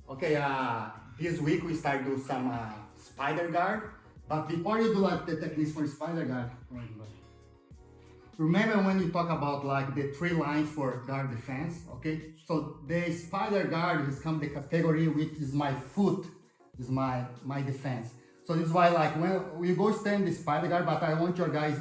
Okay, this week we start do some spider guard. But before you do like the techniques for spider guard, remember when you talk about like the three lines for guard defense, okay? So the spider guard is come the category which is my foot, is my defense. So this is why like when we go stand the spider guard, but I want your guys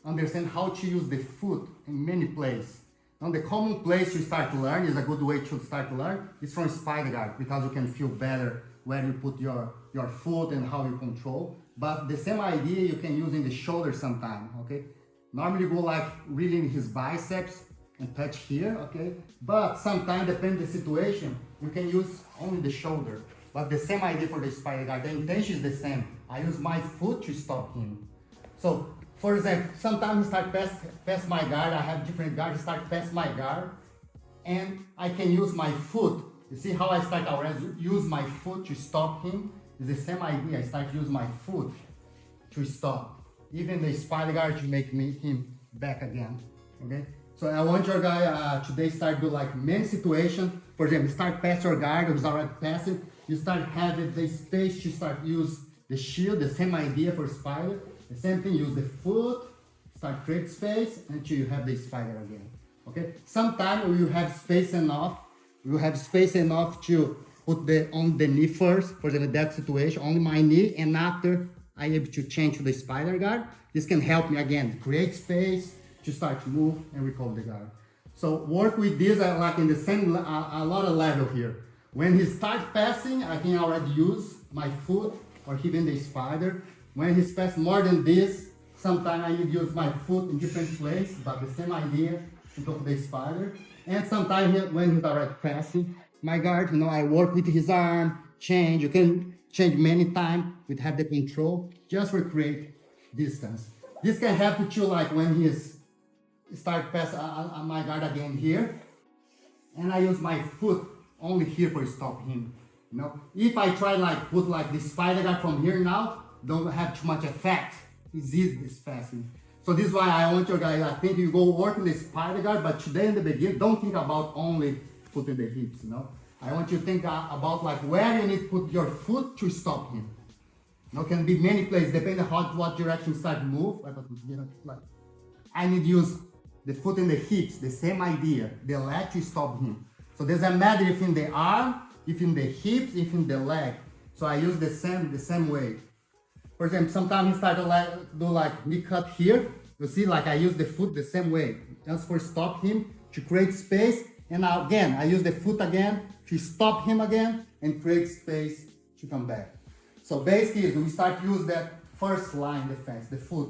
understand how to use the foot in many places. Now the common place to start to learn is a good way to start to learn is from spider guard because you can feel better where you put your foot and how you control. But the same idea you can use in the shoulder sometime, okay? Normally you go like really in his biceps and touch here, okay? But sometimes depending the situation, you can use only the shoulder. But the same idea for the spider guard, the intention is the same. I use my foot to stop him. So for example, sometimes he start past my guard, I have different guards, start past my guard, and I can use my foot. You see how I start already use my foot to stop him? It's the same idea, I start use my foot to stop. Even the spider guard to make him back again, okay? So I want your guy today start do like many situations. For example, start past your guard who's already passing, you start having the space to start use the shield, the same idea for spider. The same thing, use the foot, start create space until you have the spider again. Okay? Sometimes you have space enough. You have space enough to put on the knee first. For example, that situation, only my knee, and after I able to change to the spider guard. This can help me again create space to start to move and recover the guard. So work with this like in the same a lot of level here. When he starts passing, I can already use my foot or even the spider. When he's passed more than this, sometimes I need to use my foot in different places, but the same idea to go for the spider. And sometimes when he's already passing, my guard, I work with his arm, change. You can change many times with have the control, just for create distance. This can happen too, like when he's start pass my guard again here, and I use my foot only here for stop him. If I try like put like the spider guard from here now, don't have too much effect. It's easy, this passing. So this is why I want your guys, I think you go work in the spider guard, but today in the beginning, don't think about only foot in the hips, I want you to think about like where you need to put your foot to stop him. Can be many places, depending on what direction you start to move. Like I need to use the foot in the hips, the same idea, the leg to stop him. So there's a matter if in the arm, if in the hips, if in the leg. So I use the same way. For example, sometimes he start to do like knee cut here. You see, like I use the foot the same way, just for stop him to create space. And now again, I use the foot again to stop him again and create space to come back. So basically, we start to use that first line defense, the foot.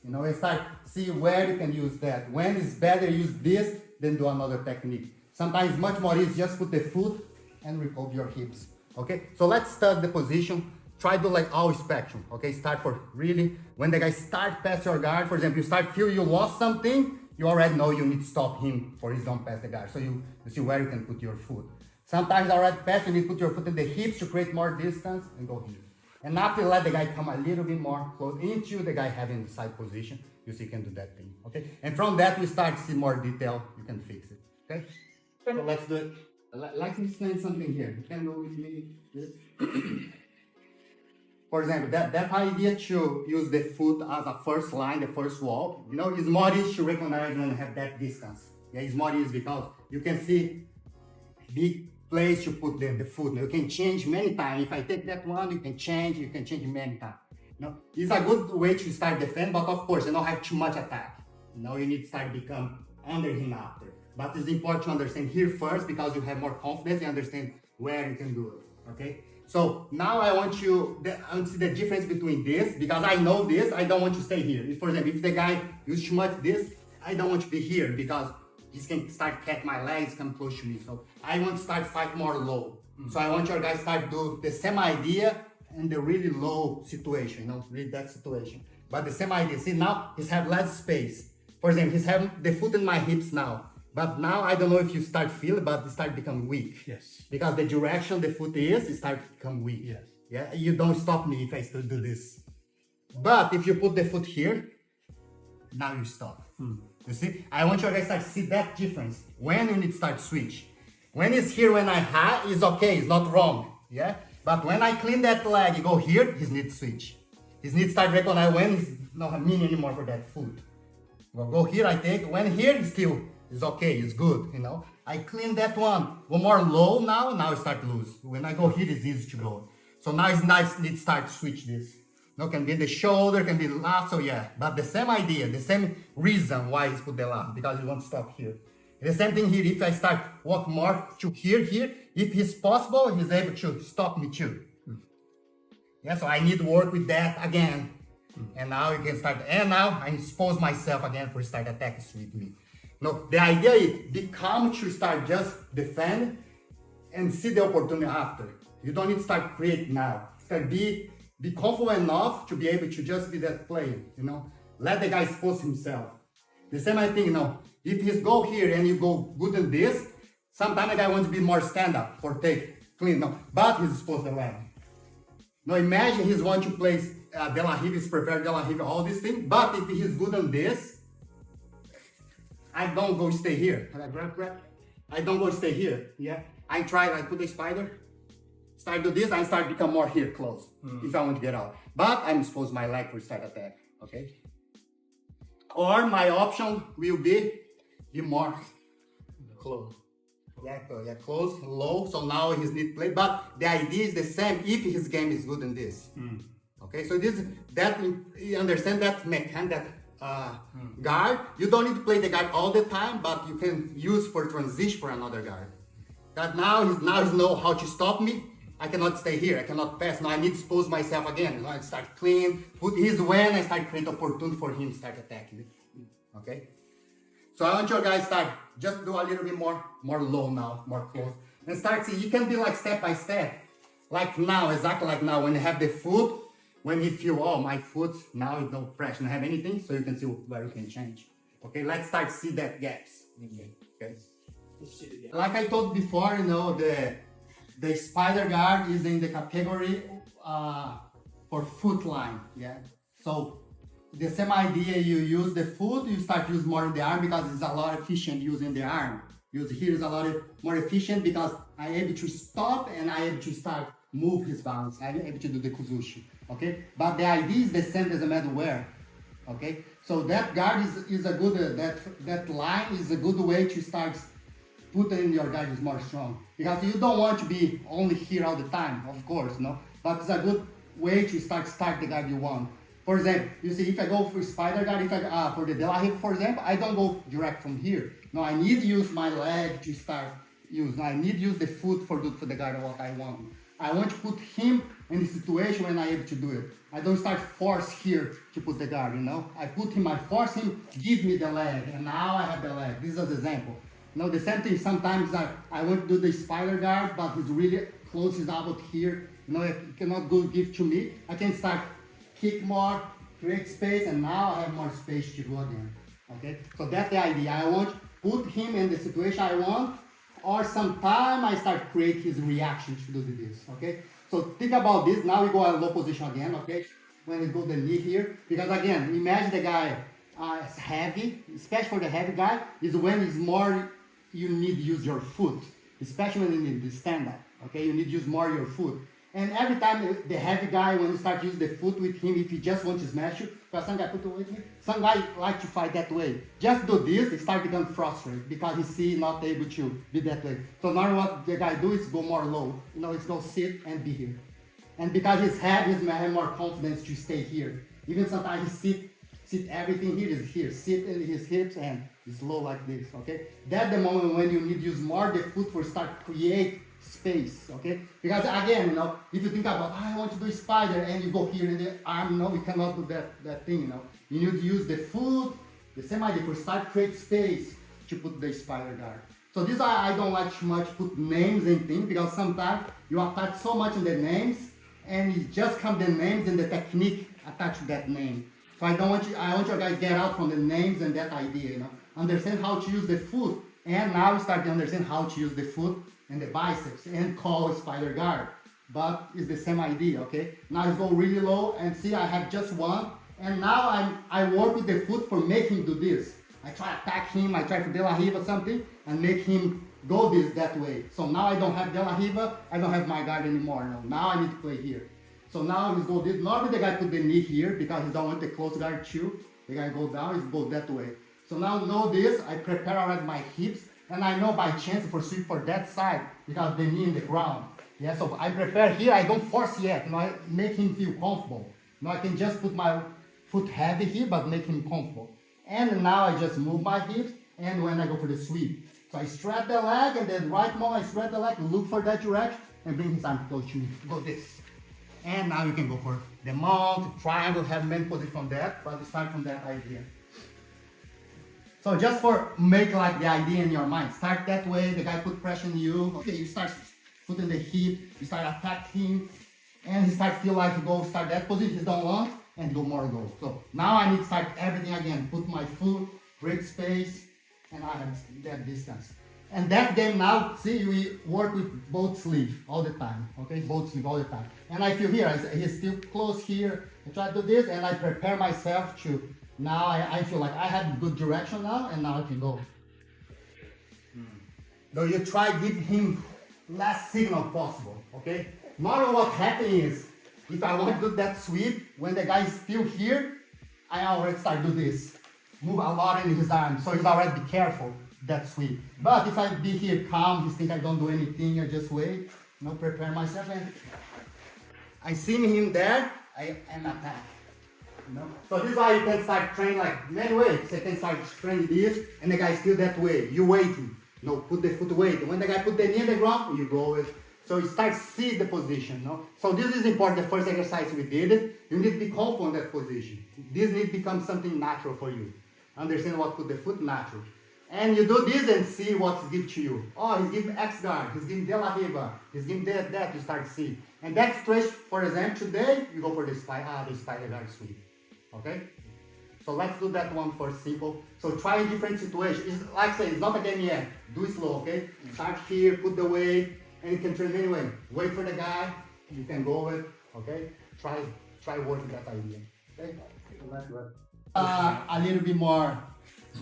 We start see where you can use that. When it's better use this than do another technique. Sometimes much more easy, just put the foot and recover your hips. Okay, so let's start the position. Try to like all spectrum, okay? Start for really, when the guy start past your guard, for example, you start feel you lost something, you already know you need to stop him for he don't pass the guard. So you see where you can put your foot. Sometimes already pass, you need to put your foot in the hips to create more distance and go here. And after let the guy come a little bit more close into the guy having the side position, you see you can do that thing, okay? And from that we start to see more detail, you can fix it, okay? So let's do it. Like to explain something here. You can go with me. For example, that idea to use the foot as a first line, the first wall, it's more easy to recognize when you have that distance. Yeah, it's more easy because you can see big place to put the foot. You can change many times. If I take that one, you can change many times. It's a good way to start defend, but of course, you don't have too much attack. You need to start become under him after. But it's important to understand here first because you have more confidence and understand where you can do it, okay? So now I want you to see the difference between this, because I know this, I don't want to stay here. For example, if the guy uses too much this, I don't want to be here because he can start catch my legs, come close to me. So I want to start fight more low. So I want your guys start do the same idea in the really low situation, really that situation. But the same idea, see now he's have less space. For example, he's having the foot in my hips now. But now I don't know if you start feeling, but it start become weak. Yes. Because the direction the foot is, it start become weak. Yes. Yeah, you don't stop me if I still do this. But if you put the foot here, now you stop. You see, I want you guys to start to see that difference when you need to start switch. When it's here, when I high, it's okay, it's not wrong, yeah? But when I clean that leg, you go here, his need switch. His need start recognize when he's not mean anymore for that foot. Well, go here, I take, when here, it's still, it's okay, it's good, you know? I clean that one more low now it start loose. When I go here, it's easy to go. So now it's nice, need start switch this. No, can be the shoulder, can be the lasso, yeah. But the same idea, the same reason why he's put the lasso, because you want to stop here. The same thing here, if I start walk more to here, if it's possible, he's able to stop me too. Yeah, so I need to work with that again. And now you can start, and now I expose myself again for start attacking with me. No, the idea is be calm to start just defend and see the opportunity after. You don't need to start create now. Start be confident enough to be able to just be that player, you know. Let the guy expose himself. The same I think, you know, if he's go here and you go good in this, sometimes the guy wants to be more stand up for take, clean, no, but he's exposed the leg. Now imagine he's want to play De La Riva, is prepared De La Riva, all these things, but if he's good on this, I don't go stay here. I don't go stay here, yeah. I put the spider, start do this, I start become more here close, if I want to get out. But I'm exposed my leg for start attack, okay? Or my option will be more close. Yeah, close, low, so now he's need play, but the idea is the same if his game is good in this. Okay, so you understand that mechanic, that guard, you don't need to play the guard all the time, but you can use for transition for another guard. That now he know how to stop me. I cannot stay here, I cannot pass, now I need to expose myself again. You know, I start clean, put his when I start create opportunity for him to start attacking. Okay? So I want your guys start, just do a little bit more low now, more close. And start see, you can be like step by step. Like now, exactly like now, when you have the foot, when you feel, oh, my foot, now no pressure, don't have anything, so you can see where you can change. Okay, let's start see that gaps. Okay. Like I told before, you know, the spider guard is in the category for foot line, yeah. So the same idea, you use the foot, you start use more in the arm because it's a lot efficient using the arm. Use here is a lot more efficient because I'm able to stop and I'm able to start move his balance. I'm able to do the kuzushi, okay? But the idea is the same, doesn't matter where, okay? So that guard is a good, that line is a good way to start putting your guard is more strong. Because you don't want to be only here all the time, of course, no? But it's a good way to start the guard you want. For example, you see, if I go for spider guard, if I for the De La Riva, for example, I don't go direct from here. No, I need to use my leg to start use. I need to use the foot for the guard what I want. I want to put him in the situation when I'm able to do it. I don't start force here to put the guard, you know. I put him, I force him, give me the leg, and now I have the leg. This is an example. You know, the same thing, sometimes I want to do the spider guard, but he's really close, he's about here. You know, he cannot go give to me. I can start kick more, create space, and now I have more space to go again. Okay, so that's the idea. I want to put him in the situation I want, or sometime I start create his reaction to do this. Okay, so think about this. Now we go at low position again. Okay, when we go the knee here, because again, imagine the guy is heavy, especially for the heavy guy, is when it's more you need to use your foot, especially when you need to stand up. Okay, you need to use more your foot. And every time the heavy guy, when you start using the foot with him, if he just wants to smash you, because some guy put away with me, some guy like to fight that way. Just do this, he start becoming frustrated because he see not able to be that way. So now what the guy do is go more low. You know, it's go sit and be here. And because he's heavy, he's have more confidence to stay here. Even sometimes he sit everything here is here. Sit in his hips and it's low like this, okay? That's the moment when you need to use more the foot for start create space, okay? Because again, you know, if you think about, I want to do a spider, and you go here in the arm, no, we cannot do that thing, you know. You need to use the foot, the same idea, for start create space to put the spider guard. So this I don't like too much put names and things, because sometimes you attach so much in the names, and it just come the names and the technique attached to that name. So I want you guys get out from the names and that idea, you know. Understand how to use the foot, and now you start to understand how to use the foot and the biceps and call spider guard. But it's the same idea, okay? Now it's go really low and see I have just one, and now I work with the foot for making him do this. I try to attack him, I try to De La Riva something and make him go that way. So now I don't have De La Riva, I don't have my guard anymore. No, now I need to play here. So now he's go this. Normally the guy put the knee here because he don't want the close guard too. The guy go down, he's go that way. So now know this, I prepare already my hips, and I know by chance for sweep for that side because the knee in the ground. Yeah, so I prepare here, I don't force yet, you know, I make him feel comfortable. Now I can just put my foot heavy here, but make him comfortable. And now I just move my hips, and when I go for the sweep. So I stretch the leg, and then right moment I stretch the leg, look for that direction, and bring his arm close to me. Go this. And now you can go for the mount, triangle, have many positions from that, but start from that idea. So just for make like the idea in your mind, start that way, the guy put pressure on you, okay, you start putting the hip, you start attacking him, and he start feel like you go start that position, he don't want, and go more go. So now I need to start everything again, put my foot, create space, and I have that distance. And that game now, see, we work with both sleeves all the time, okay? Both sleeves all the time. And I feel here, he's still close here. I try to do this, and I prepare myself to, now I feel like I have good direction now, and now I can go. Though you try give him less signal possible, okay? Normally what happens is, if I want to do that sweep, when the guy is still here, I already start do this. Move a lot in his arm, so he's already be careful. That sweep. But if I be here calm, he think I don't do anything, I just wait, you know, prepare myself, and I see him there, I am attack. You know? So this is why you can start training like many ways. You can start training this, and the guy still that way. You waiting. No, put the foot weight. When the guy put the knee on the ground, you go with. So you start see the position. No? So this is important. The first exercise we did it. You need to be comfortable in that position. This needs to become something natural for you. Understand what put the foot natural. And you do this and see what he gives to you. Oh, he's giving X guard, he's giving De La Riva, he's giving that, you start to see. And that stretch, for example, today, you go for the spider guard sweep. Okay? So let's do that one for simple. So try different situations. It's, like I say, it's not a game yet. Do it slow, okay? Start here, put the weight, and you can train anyway. Wait for the guy, you can go with, okay? Try working that idea. Okay? A little bit more.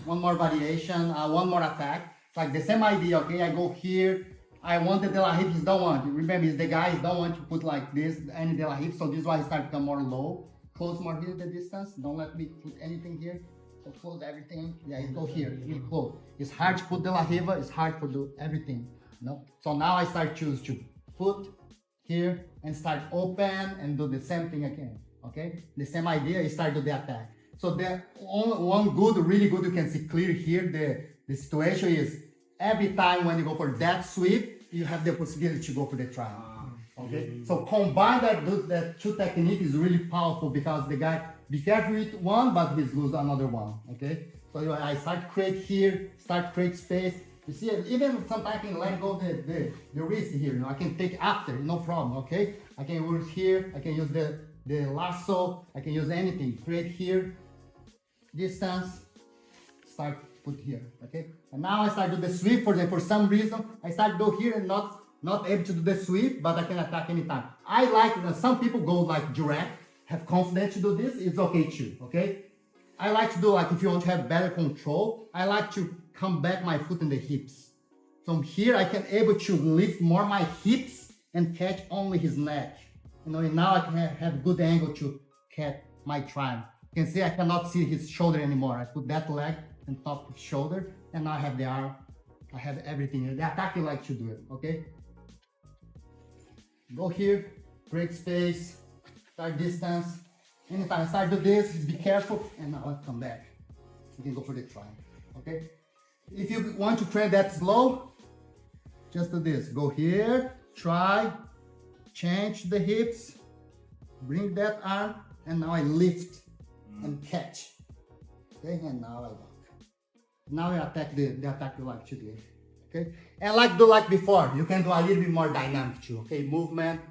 One more variation, one more attack. It's like the same idea, okay? I go here, I want the De La Riva, he don't want. Remember, it's the guys don't want to put like this, any De La Riva, so this is why I start to become more low. Close more here the distance, don't let me put anything here. So close everything, yeah, go here, really close. It's hard to put De La Riva, it's hard to do everything, you know? So now I start choose to foot here, and start open, and do the same thing again, okay? The same idea, you start to do the attack. So the one good, really good, you can see clear here, the situation is, every time when you go for that sweep, you have the possibility to go for the triangle. Okay? So combine that two technique is really powerful because the guy, be careful with one, but he's lose another one. Okay? So I start create here, start create space. You see, even sometimes I can let go the wrist here, you know, I can take after, no problem, okay? I can work here, I can use the lasso, I can use anything, create here, distance, start put here, okay? And now I start do the sweep for some reason. I start go here and not able to do the sweep, but I can attack anytime. I like, some people go like direct, have confidence to do this, it's okay too, okay? I like to do like, if you want to have better control, I like to come back my foot in the hips. From here, I can able to lift more my hips and catch only his neck. You know, and now I can have good angle to catch my triangle. You can see I cannot see his shoulder anymore. I put that leg on top of his shoulder, and now I have the arm. I have everything. The attack you like to do it, okay? Go here, break space, start distance. Anytime I start do this, be careful, and now I come back. You can go for the triangle, okay? If you want to train that slow, just do this. Go here, try, change the hips, bring that arm, and now I lift and catch. Okay, and now I walk. Now I attack the attack you like to do. Okay, and like do like before, you can do a little bit more dynamic too. Okay, movement.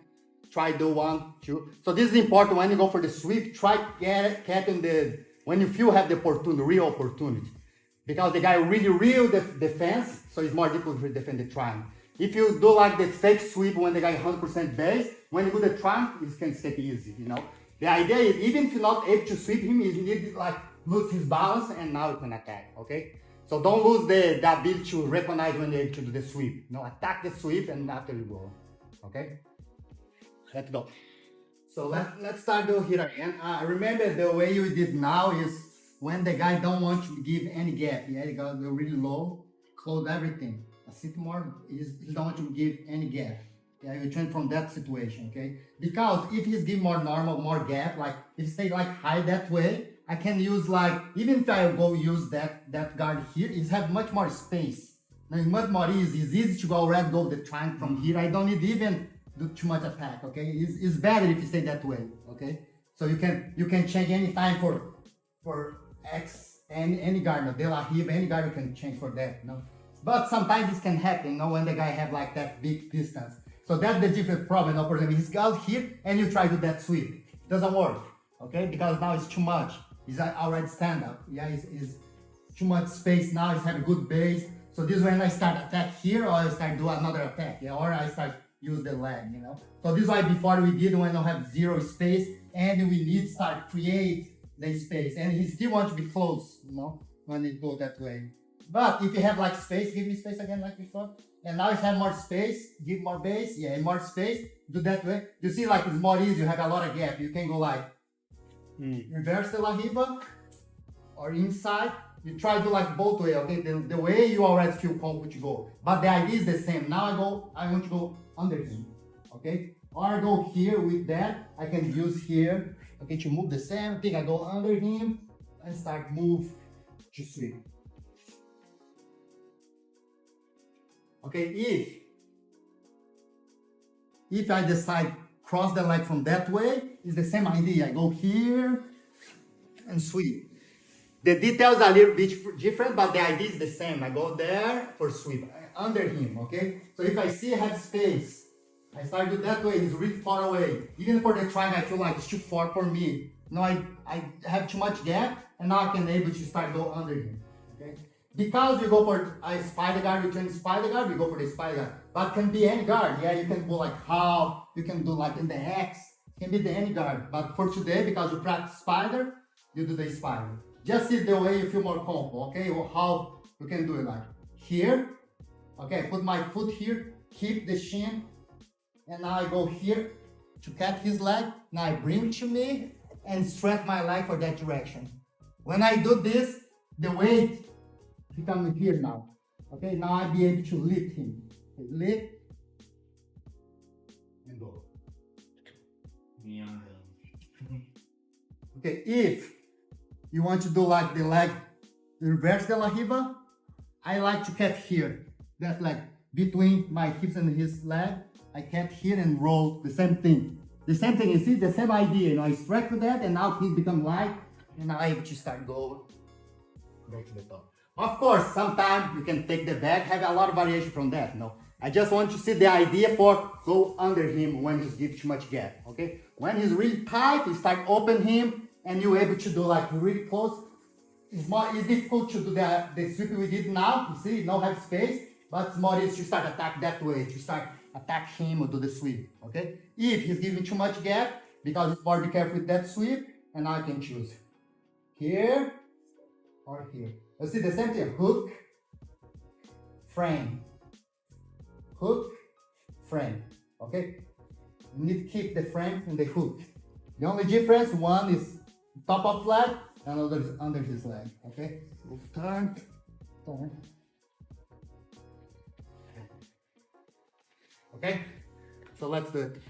Try do 1, 2. So this is important when you go for the sweep. Try catching when you feel have the opportunity, real opportunity, because the guy really real defense, so it's more difficult to defend the triangle. If you do like the fake sweep when the guy 100% base, when you do the triangle, it can stay easy, you know. The idea is even if you're not able to sweep him, you need to like lose his balance and now you can attack, okay? So don't lose the ability to recognize when you're able to do the sweep. You know, attack the sweep and after you go. Okay? Let's go. So let's start though here again. Remember the way you did now is when the guy don't want to give any gap. Yeah, you go really low, close everything. A sit more is he don't want to give any gap. Yeah, you train from that situation, okay? Because if he's give more normal, more gap, like if stay like high that way, I can use like, even if I go use that guard here, it have much more space. Now it's much more easy. It's easy to go already go the trunk from here. I don't need even do too much attack, okay? It's better if you stay that way, okay? So you can change any time for X any guard, no, De La Riva, any guard you can change for that, you know? But sometimes this can happen, you know, when the guy have like that big distance. So that's the different problem. Now, for example, he's out here and you try to do that sweep. It doesn't work, okay? Because now it's too much. He's already stand up. Yeah, it's too much space now. He's have a good base. So this is when I start attack here or I start do another attack, yeah, or I start use the leg, you know. So this is why before we did when I have zero space and we need start create the space and he still wants to be close, you know, when it go that way. But if you have like space, give me space again like before. And now if you have more space, give more base, yeah, and more space, do that way. You see like it's more easy, you have a lot of gap. You can go like reverse De La Riva or inside. You try to do like both way, okay? The way you already feel comfortable to go. But the idea is the same. Now I want to go under him, okay? Or I go here with that, I can use here, okay, to move the same thing. I go under him and start move to sweep. Okay, if I decide cross the leg from that way, it's the same idea. I go here and sweep. The details are a little bit different, but the idea is the same. I go there for sweep, under him, okay? So if I see I have space, I start do that way, it's really far away. Even for the triangle, I feel like it's too far for me. Now I have too much gap, and now I can able to start go under him, okay? Because you go for a spider guard, you train spider guard, we go for the spider guard. But can be any guard, yeah, you can go like half, you can do like in the X, can be the any guard. But for today, because you practice spider, you do the spider. Just see the way you feel more comfortable, okay? Or how you can do it like here, okay, put my foot here, keep the shin, and now I go here to catch his leg. Now I bring to me and stretch my leg for that direction. When I do this, the weight becomes here now. Okay, now I'll be able to lift him. Okay, lift and go. Yeah. Okay, if you want to do like the leg reverse De La Riva, I like to catch here. That leg between my hips and his leg. I catch here and roll the same thing. The same thing, you see, the same idea. You know, I stretch with that and now he become light and now I have to start going back to the top. Of course, sometimes you can take the back, have a lot of variation from that. No, I just want to see the idea for go under him when he's give too much gap. Okay, when he's really tight, you start open him and you're able to do like really close. It's difficult to do the sweep we did now. You see, no have space, but it's more easy to start attack that way. To start attack him or do the sweep. Okay, if he's giving too much gap, because it's more be careful with that sweep, and now I can choose here or here. You see the same thing, hook, frame, hook, frame, okay? You need to keep the frame and the hook. The only difference, one is top of leg, and another is under his leg, okay? Move, turn, turn. Okay, so let's do it.